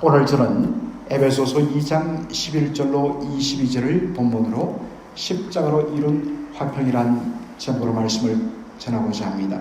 오늘 저는 에베소서 2장 11절로 22절을 본문으로 십자가로 이룬 화평이란 제목으로 말씀을 전하고자 합니다.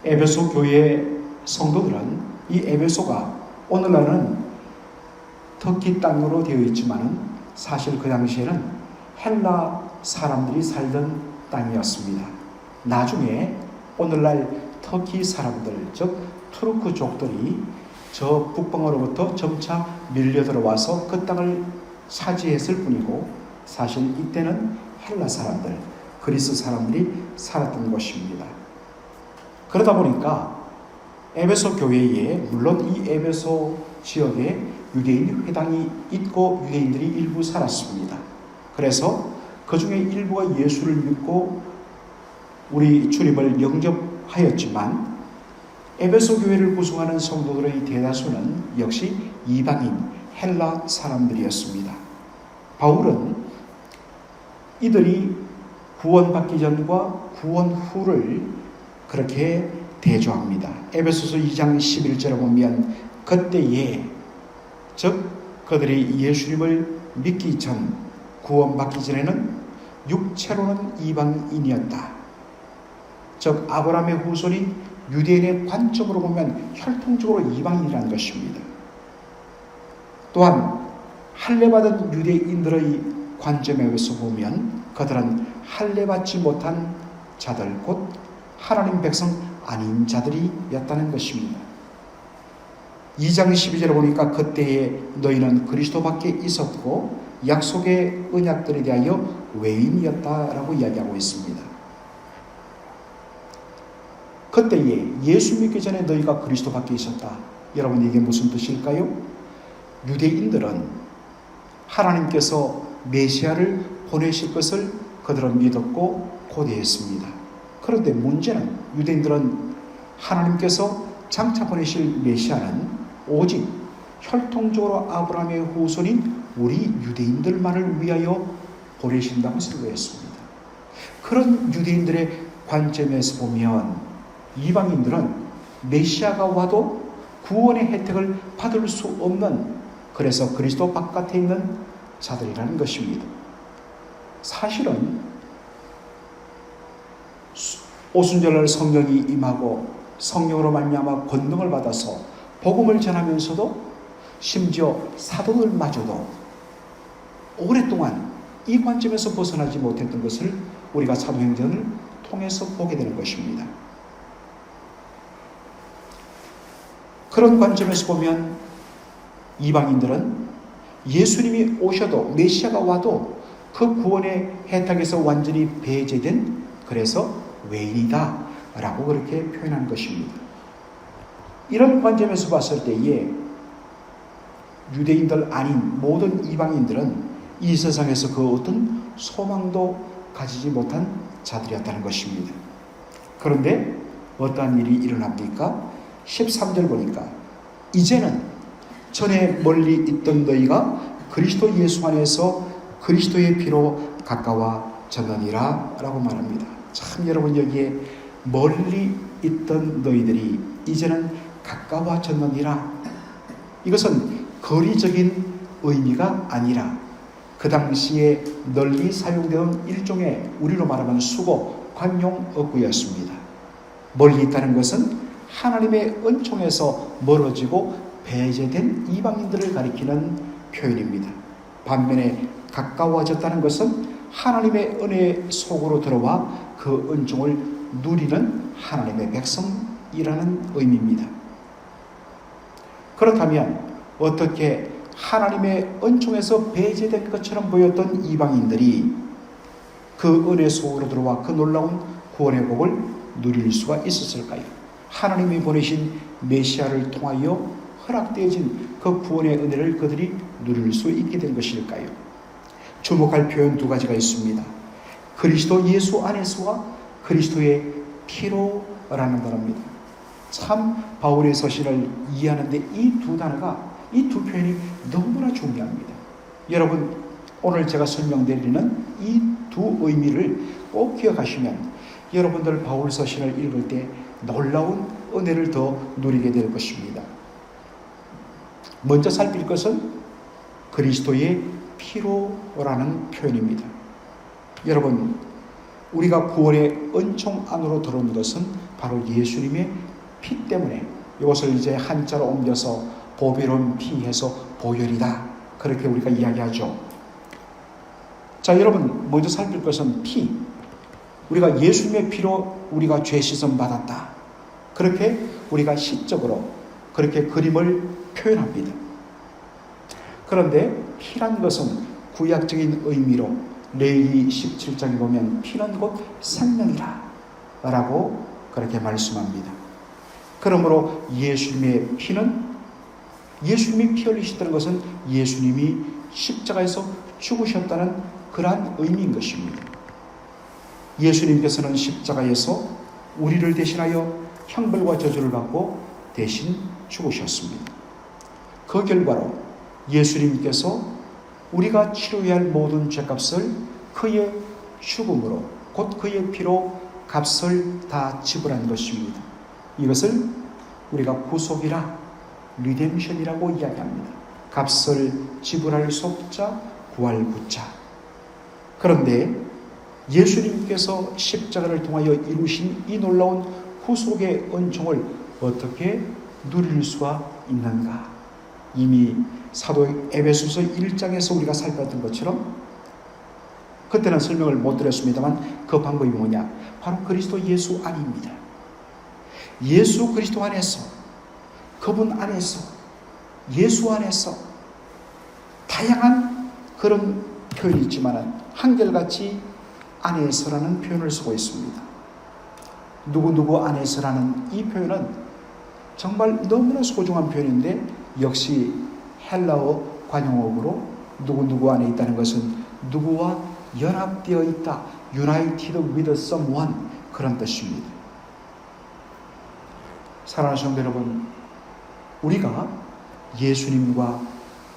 에베소 교회 성도들은 이 에베소가 오늘날은 터키 땅으로 되어 있지만 사실 그 당시에는 헬라 사람들이 살던 땅이었습니다. 나중에 오늘날 터키 사람들, 즉 투르크족들이 저 북방으로부터 점차 밀려 들어와서 그 땅을 차지했을 뿐이고, 사실 이때는 헬라 사람들, 그리스 사람들이 살았던 곳입니다. 그러다 보니까 에베소 교회에, 물론 이 에베소 지역에 유대인 회당이 있고 유대인들이 일부 살았습니다. 그래서 그 중에 일부가 예수를 믿고 우리 주님을 영접하였지만, 에베소 교회를 구성하는 성도들의 대다수는 역시 이방인 헬라 사람들이었습니다. 바울은 이들이 구원받기 전과 구원 후를 그렇게 대조합니다. 에베소서 2장 11절에 보면 그때에, 즉 그들이 예수님을 믿기 전, 구원받기 전에는 육체로는 이방인이었다. 즉 아브라함의 후손이 유대인의 관점으로 보면 혈통적으로 이방인이라는 것입니다. 또한 할례받은 유대인들의 관점에서 보면 그들은 할례받지 못한 자들, 곧 하나님 백성 아닌 자들이었다는 것입니다. 2장 12절에 보니까 그때에 너희는 그리스도밖에 있었고 약속의 언약들에 대하여 외인이었다라고 이야기하고 있습니다. 그때에 예수 믿기 전에 너희가 그리스도밖에 있었다. 여러분, 이게 무슨 뜻일까요? 유대인들은 하나님께서 메시아를 보내실 것을 그들은 믿었고 고대했습니다. 그런데 문제는 유대인들은 하나님께서 장차 보내실 메시아는 오직 혈통적으로 아브라함의 후손인 우리 유대인들만을 위하여 보내신다고 생각했습니다. 그런 유대인들의 관점에서 보면 이방인들은 메시아가 와도 구원의 혜택을 받을 수 없는, 그래서 그리스도 바깥에 있는 자들이라는 것입니다. 사실은 오순절날 성령이 임하고 성령으로 말미암아 권능을 받아서 복음을 전하면서도 심지어 사도들마저도 오랫동안 이 관점에서 벗어나지 못했던 것을 우리가 사도행전을 통해서 보게 되는 것입니다. 그런 관점에서 보면 이방인들은 예수님이 오셔도, 메시아가 와도 그 구원의 혜택에서 완전히 배제된, 그래서 외인이다 라고 그렇게 표현한 것입니다. 이런 관점에서 봤을 때에 유대인들 아닌 모든 이방인들은 이 세상에서 그 어떤 소망도 가지지 못한 자들이었다는 것입니다. 그런데 어떠한 일이 일어납니까? 13절 보니까 이제는 전에 멀리 있던 너희가 그리스도 예수 안에서 그리스도의 피로 가까워졌느니라 라고 말합니다. 참, 여러분, 여기에 멀리 있던 너희들이 이제는 가까워졌느니라, 이것은 거리적인 의미가 아니라 그 당시에 널리 사용되던 일종의 우리로 말하면 수고, 관용어구였습니다. 멀리 있다는 것은 하나님의 은총에서 멀어지고 배제된 이방인들을 가리키는 표현입니다. 반면에 가까워졌다는 것은 하나님의 은혜 속으로 들어와 그 은총을 누리는 하나님의 백성이라는 의미입니다. 그렇다면 어떻게 하나님의 은총에서 배제된 것처럼 보였던 이방인들이 그 은혜 속으로 들어와 그 놀라운 구원의 복을 누릴 수가 있었을까요? 하나님이 보내신 메시아를 통하여 허락되어진 그 구원의 은혜를 그들이 누릴 수 있게 된 것일까요? 주목할 표현 두 가지가 있습니다. 그리스도 예수 안에서와 그리스도의 피로라는 단어입니다. 참, 바울의 서신을 이해하는데 이 두 단어가, 이 두 표현이 너무나 중요합니다. 여러분, 오늘 제가 설명드리는 이 두 의미를 꼭 기억하시면 여러분들 바울 서신을 읽을 때 놀라운 은혜를 더 누리게 될 것입니다. 먼저 살필 것은 그리스도의 피로라는 표현입니다. 여러분, 우리가 구원의 은총 안으로 들어온 것은 바로 예수님의 피 때문에, 이것을 이제 한자로 옮겨서 보배로운 피해서 보혈이다, 그렇게 우리가 이야기하죠. 자, 여러분, 먼저 살필 것은 피. 우리가 예수님의 피로 우리가 죄 씻음 받았다, 그렇게 우리가 시적으로 그렇게 그림을 표현합니다. 그런데 피란 것은 구약적인 의미로 레위기 17장에 보면 피는 곧 생명이라 라고 그렇게 말씀합니다. 그러므로 예수님의 피는, 예수님이 피 흘리셨다는 것은 예수님이 십자가에서 죽으셨다는 그러한 의미인 것입니다. 예수님께서는 십자가에서 우리를 대신하여 형벌과 저주를 받고 대신 죽으셨습니다. 그 결과로 예수님께서 우리가 치러야 할 모든 죄값을 그의 죽음으로, 곧 그의 피로 값을 다 지불한 것입니다. 이것을 우리가 구속이라, 리뎀션이라고 이야기합니다. 값을 지불할 속자, 구할 구자. 그런데 예수님께서 십자가를 통하여 이루신 이 놀라운 구속의 은총을 어떻게 누릴 수가 있는가? 이미 사도 에베소서 1장에서 우리가 살펴봤던 것처럼, 그때는 설명을 못 드렸습니다만 그 방법이 뭐냐? 바로 그리스도 예수 안입니다. 예수 그리스도 안에서, 그분 안에서, 예수 안에서 다양한 그런 표현이 있지만 한결같이 안에서라는 표현을 쓰고 있습니다. 누구누구 안에서라는 이 표현은 정말 너무나 소중한 표현인데, 역시 헬라어 관용어로 누구누구 안에 있다는 것은 누구와 연합되어 있다, united with someone, 그런 뜻입니다. 사랑하는 성도 여러분, 우리가 예수님과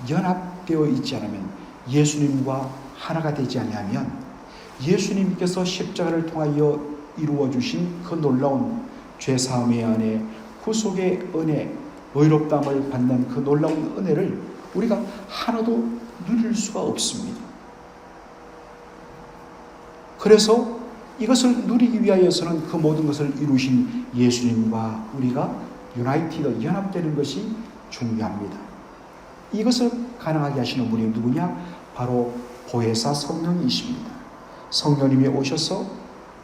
연합되어 있지 않으면, 예수님과 하나가 되지 아니하면, 예수님께서 십자가를 통하여 이루어 주신 그 놀라운 죄사함의 은혜, 구속의 은혜, 의롭다함을 받는 그 놀라운 은혜를 우리가 하나도 누릴 수가 없습니다. 그래서 이것을 누리기 위하여서는 그 모든 것을 이루신 예수님과 우리가 유나이티드, 연합되는 것이 중요합니다. 이것을 가능하게 하시는 분이 누구냐? 바로 보혜사 성령이십니다. 성령님이 오셔서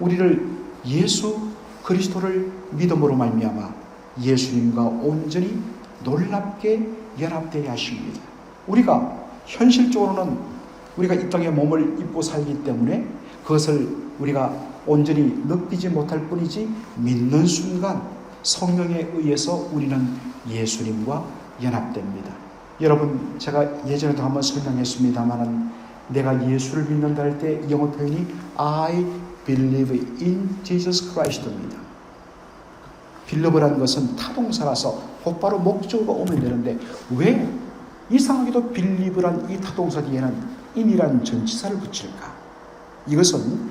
우리를 예수 그리스도를 믿음으로 말미암아 예수님과 온전히 놀랍게 연합되게 하십니다. 우리가 현실적으로는 우리가 이 땅에 몸을 입고 살기 때문에 그것을 우리가 온전히 느끼지 못할 뿐이지, 믿는 순간 성령에 의해서 우리는 예수님과 연합됩니다. 여러분, 제가 예전에도 한번 설명했습니다만, 내가 예수를 믿는다 할 때 영어 표현이 I believe in Jesus Christ입니다. 빌리브라는 것은 타동사라서 곧바로 목적어가 오면 되는데, 왜 이상하게도 빌리브란 이 타동사 뒤에는 in이라는 전치사를 붙일까? 이것은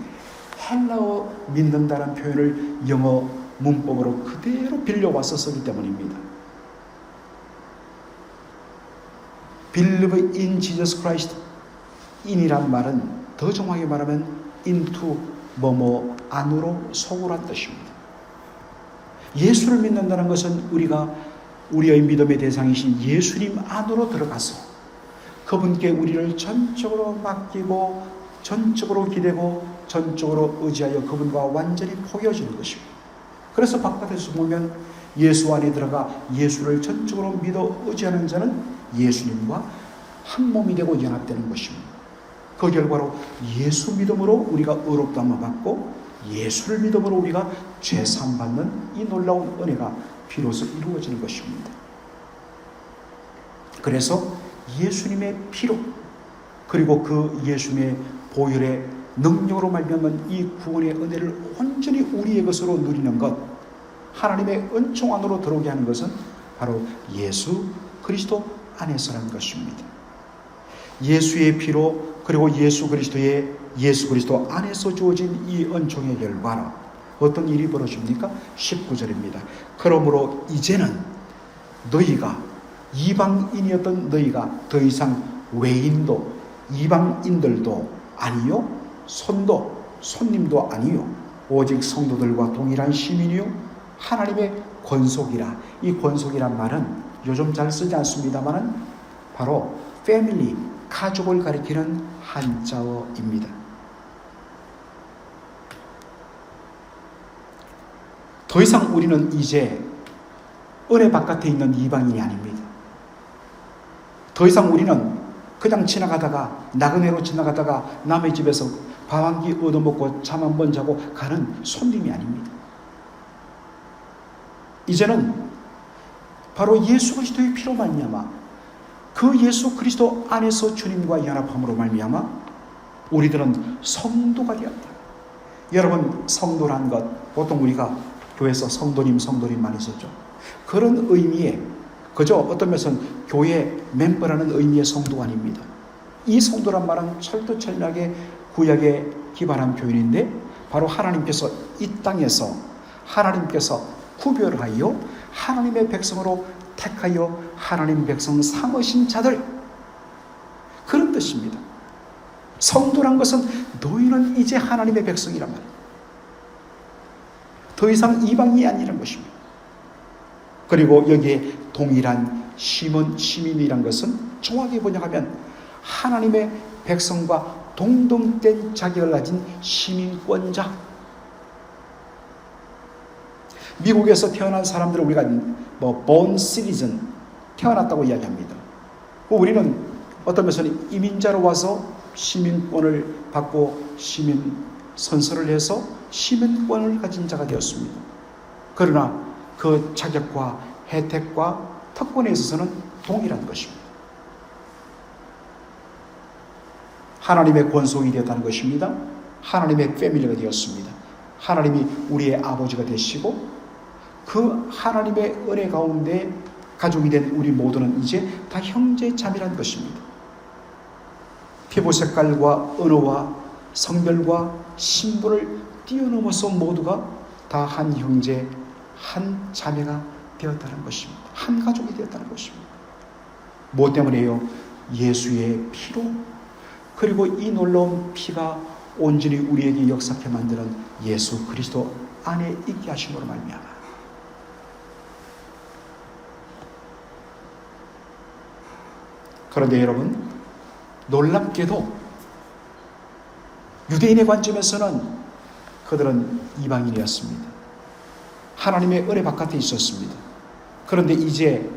헬라어 믿는다는 표현을 영어 문법으로 그대로 빌려와서 쓰기 때문입니다. Believe in Jesus Christ, in이란 말은 더 정확하게 말하면 into 뭐뭐 안으로 속으란 뜻입니다. 예수를 믿는다는 것은 우리가 우리의 믿음의 대상이신 예수님 안으로 들어가서 그분께 우리를 전적으로 맡기고 전적으로 기대고 전적으로 의지하여 그분과 완전히 포개어지는 것입니다. 그래서 바깥에서 보면 예수 안에 들어가 예수를 전적으로 믿어 의지하는 자는 예수님과 한 몸이 되고 연합되는 것입니다. 그 결과로 예수 믿음으로 우리가 의롭다함을 받고 예수를 믿음으로 우리가 죄사함 받는 이 놀라운 은혜가 비로소 이루어지는 것입니다. 그래서 예수님의 피로, 그리고 그 예수님의 보혈의 능력으로 말미암은 이 구원의 은혜를 온전히 우리의 것으로 누리는 것, 하나님의 은총 안으로 들어오게 하는 것은 바로 예수 그리스도 안에서라는 것입니다. 예수의 피로, 그리고 예수 그리스도 안에서 주어진 이 은총의 결과로 어떤 일이 벌어집니까? 19절입니다. 그러므로 이제는 너희가 이방인이었던 너희가 더 이상 외인도 이방인들도 아니요 손님도 아니요 오직 성도들과 동일한 시민이요 하나님의 권속이라. 이 권속이란 말은 요즘 잘 쓰지 않습니다만은 바로 패밀리, 가족을 가리키는 한자어입니다. 더 이상 우리는 이제 은혜 바깥에 있는 이방인이 아닙니다. 더 이상 우리는 그냥 지나가다가 나그네로 지나가다가 남의 집에서 밥 한 끼 얻어먹고 잠 한 번 자고 가는 손님이 아닙니다. 이제는 바로 예수 그리스도의 피로 말미암아 그 예수 그리스도 안에서 주님과 연합함으로 말미암아 우리들은 성도가 되었다. 여러분, 성도란 것 보통 우리가 교회에서 성도님 많이 썼죠. 그런 의미에 그저 어떤 면에서는 교회 멤버라는 의미의 성도가 아닙니다. 이 성도란 말은 철두철미하게 구약에 기반한 표현인데 바로 하나님께서 이 땅에서 하나님께서 구별하여 하나님의 백성으로 택하여 하나님 백성 삼으신 자들, 그런 뜻입니다. 성도란 것은 너희는 이제 하나님의 백성이란 말이에요. 더 이상 이방인이 아니라는 것입니다. 그리고 여기에 동일한 시민이란 것은 정확히 번역하면 하나님의 백성과 동등된 자격을 가진 시민권자. 미국에서 태어난 사람들을 우리가 born citizen, 태어났다고 이야기합니다. 우리는 어떤 면에서는 이민자로 와서 시민권을 받고 시민 선서를 해서 시민권을 가진 자가 되었습니다. 그러나 그 자격과 혜택과 특권에 있어서는 동일한 것입니다. 하나님의 권속이 되었다는 것입니다. 하나님의 패밀리가 되었습니다. 하나님이 우리의 아버지가 되시고 그 하나님의 은혜 가운데 가족이 된 우리 모두는 이제 다 형제 자매란 것입니다. 피부 색깔과 언어와 성별과 신분을 뛰어넘어서 모두가 다 한 형제, 한 자매가 되었다는 것입니다. 한 가족이 되었다는 것입니다. 무엇 때문에요? 예수의 피로, 그리고 이 놀라운 피가 온전히 우리에게 역사케 만드는 예수 그리스도 안에 있게 하심으로 말미암아. 그런데 여러분, 놀랍게도 유대인의 관점에서는 그들은 이방인이었습니다. 하나님의 은혜 바깥에 있었습니다. 그런데 이제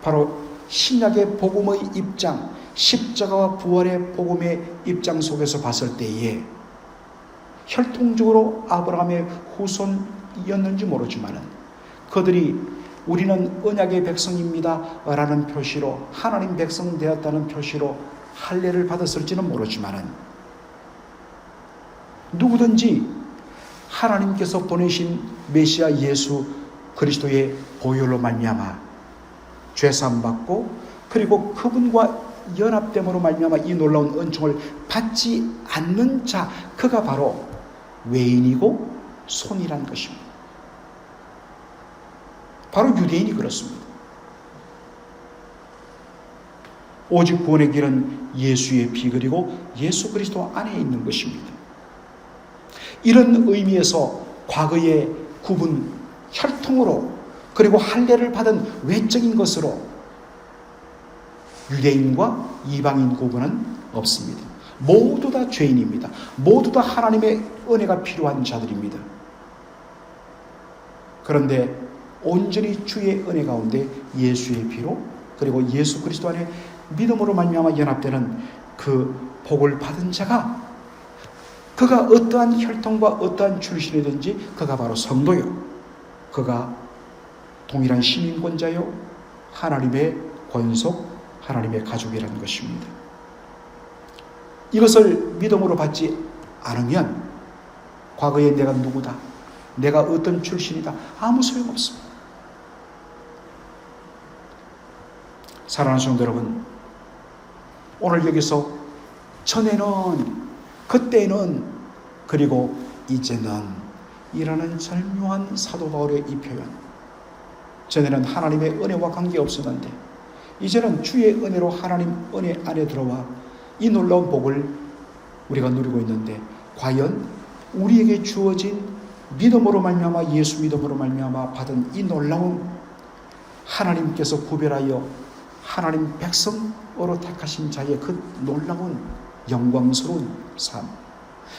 바로 신약의 복음의 입장, 십자가와 부활의 복음의 입장 속에서 봤을 때에 혈통적으로 아브라함의 후손이었는지 모르지만 그들이 우리는 언약의 백성입니다 라는 표시로 하나님 백성 되었다는 표시로 할례를 받았을지는 모르지만 누구든지 하나님께서 보내신 메시아 예수 그리스도의 보혈로 말미암아 죄사함 받고 그리고 그분과 연합됨으로 말미암아 이 놀라운 은총을 받지 않는 자, 그가 바로 외인이고 손이란 것입니다. 바로 유대인이 그렇습니다. 오직 구원의 길은 예수의 피 그리고 예수 그리스도 안에 있는 것입니다. 이런 의미에서 과거의 구분, 혈통으로 그리고 할례를 받은 외적인 것으로 유대인과 이방인 구분은 없습니다. 모두 다 죄인입니다. 모두 다 하나님의 은혜가 필요한 자들입니다. 그런데 온전히 주의 은혜 가운데 예수의 피로 그리고 예수 그리스도 안에 믿음으로 말미암아 연합되는 그 복을 받은 자가 그가 어떠한 혈통과 어떠한 출신이든지 그가 바로 성도요. 그가 동일한 시민권자요. 하나님의 권속, 하나님의 가족이라는 것입니다. 이것을 믿음으로 받지 않으면 과거에 내가 누구다, 내가 어떤 출신이다 아무 소용없습니다. 사랑하는 성도 여러분, 오늘 여기서 전에는, 그때는, 그리고 이제는 이라는 절묘한 사도 바울의 이 표현, 전에는 하나님의 은혜와 관계없었는데 이제는 주의 은혜로 하나님 은혜 안에 들어와 이 놀라운 복을 우리가 누리고 있는데, 과연 우리에게 주어진 믿음으로 말미암아, 예수 믿음으로 말미암아 받은 이 놀라운 하나님께서 구별하여 하나님 백성으로 택하신 자의 그 놀라운 영광스러운 삶,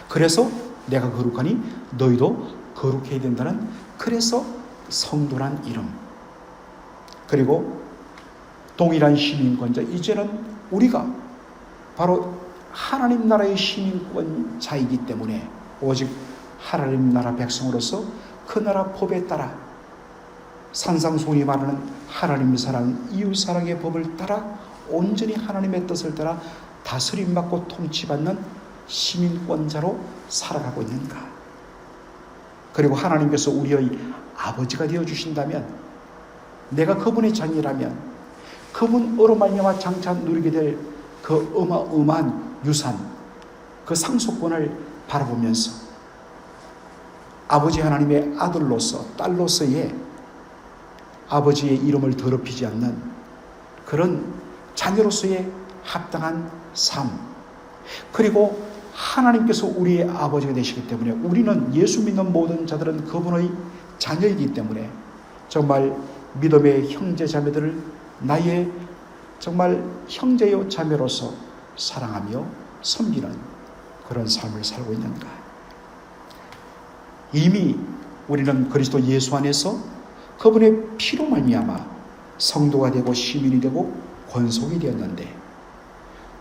그래서 내가 거룩하니 너희도 거룩해야 된다는, 그래서 성도란 이름, 그리고 동일한 시민권자, 이제는 우리가 바로 하나님 나라의 시민권자이기 때문에 오직 하나님 나라 백성으로서 그 나라 법에 따라 산상수훈이 말하는 하나님의 사랑, 이웃 사랑의 법을 따라 온전히 하나님의 뜻을 따라 다스림받고 통치받는 시민권자로 살아가고 있는가? 그리고 하나님께서 우리의 아버지가 되어주신다면, 내가 그분의 자녀라면 그분으로 말미암아 장차 누리게 될 그 어마어마한 유산, 그 상속권을 바라보면서 아버지 하나님의 아들로서, 딸로서의 아버지의 이름을 더럽히지 않는 그런 자녀로서의 합당한 삶, 그리고 하나님께서 우리의 아버지가 되시기 때문에 우리는, 예수 믿는 모든 자들은 그분의 자녀이기 때문에 정말 믿음의 형제 자매들을 나의 정말 형제요 자매로서 사랑하며 섬기는 그런 삶을 살고 있는가? 이미 우리는 그리스도 예수 안에서 그분의 피로 말미암아 성도가 되고 시민이 되고 권속이 되었는데,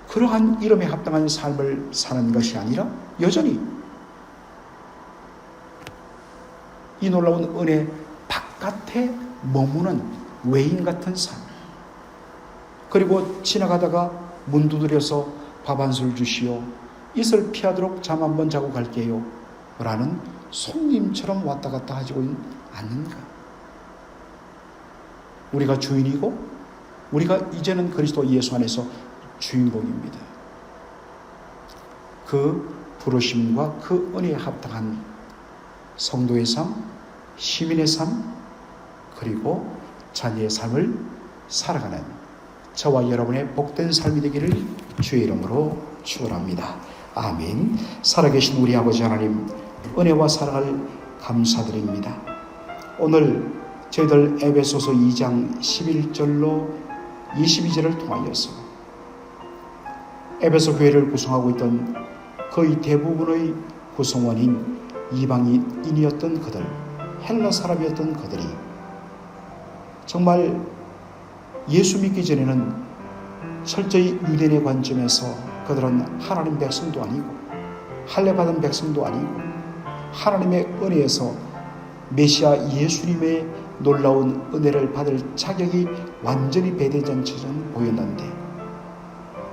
그러한 이름에 합당한 삶을 사는 것이 아니라 여전히 이 놀라운 은혜 바깥에 머무는 외인 같은 삶, 그리고 지나가다가 문 두드려서 밥 한 술 주시오, 이슬 피하도록 잠 한번 자고 갈게요 라는 손님처럼 왔다 갔다 하지 않는가? 우리가 주인이고 우리가 이제는 그리스도 예수 안에서 주인공입니다. 그 부르심과 그 은혜에 합당한 성도의 삶, 시민의 삶, 그리고 자녀의 삶을 살아가는 저와 여러분의 복된 삶이 되기를 주의 이름으로 축원합니다. 아멘. 살아계신 우리 아버지 하나님, 은혜와 사랑을 감사드립니다. 오늘 저희들 에베소서 2장 11절로 22절을 통하여서 에베소 교회를 구성하고 있던 거의 대부분의 구성원인 이방인이었던 그들, 헬라 사람이었던 그들이 정말 예수 믿기 전에는 철저히 유대인의 관점에서 그들은 하나님 백성도 아니고 할례받은 백성도 아니고 하나님의 은혜에서 메시아 예수님의 놀라운 은혜를 받을 자격이 완전히 배대잔치처럼 보였는데,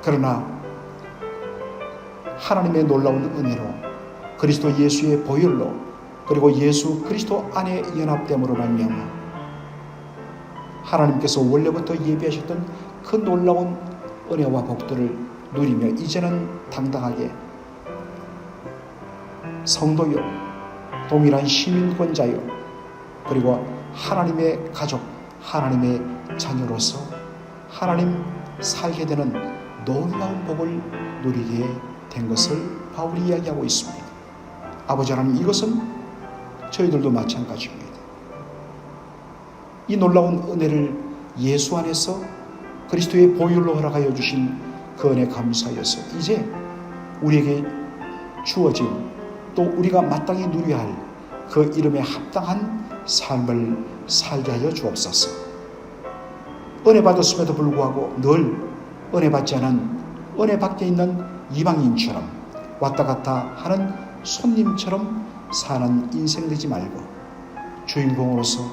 그러나 하나님의 놀라운 은혜로 그리스도 예수의 보혈로, 그리고 예수 그리스도 안에 연합됨으로 말미암아 하나님께서 원래부터 예비하셨던 그 놀라운 은혜와 복들을 누리며 이제는 당당하게 성도요, 동일한 시민권자요, 그리고 하나님의 가족, 하나님의 자녀로서 하나님 살게 되는 놀라운 복을 누리게 된 것을 바울이 이야기하고 있습니다. 아버지 하나님, 이것은 저희들도 마찬가지입니다. 이 놀라운 은혜를 예수 안에서 그리스도의 보혈로 허락하여 주신 그 은혜 감사하여서 이제 우리에게 주어진, 또 우리가 마땅히 누려야 할 그 이름에 합당한 삶을 살게 하여 주옵소서. 은혜 받았음에도 불구하고 늘 은혜 받지 않은, 은혜 밖에 있는 이방인처럼 왔다 갔다 하는 손님처럼 사는 인생 되지 말고 주인공으로서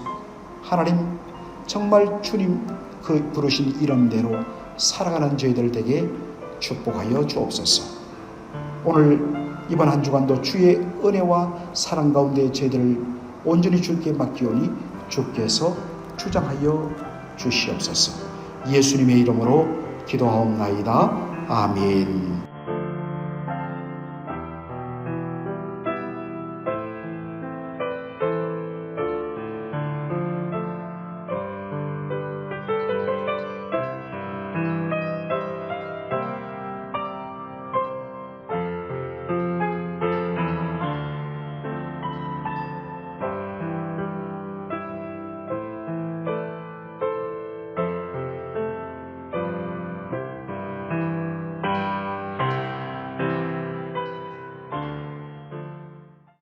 하나님 정말 주님 그 부르신 이름대로 살아가는 저희들 되게 축복하여 주옵소서. 오늘 이번 한 주간도 주의 은혜와 사랑 가운데 저희들을 온전히 주께 맡기오니 주께서 주장하여 주시옵소서. 예수님의 이름으로 기도하옵나이다. 아멘.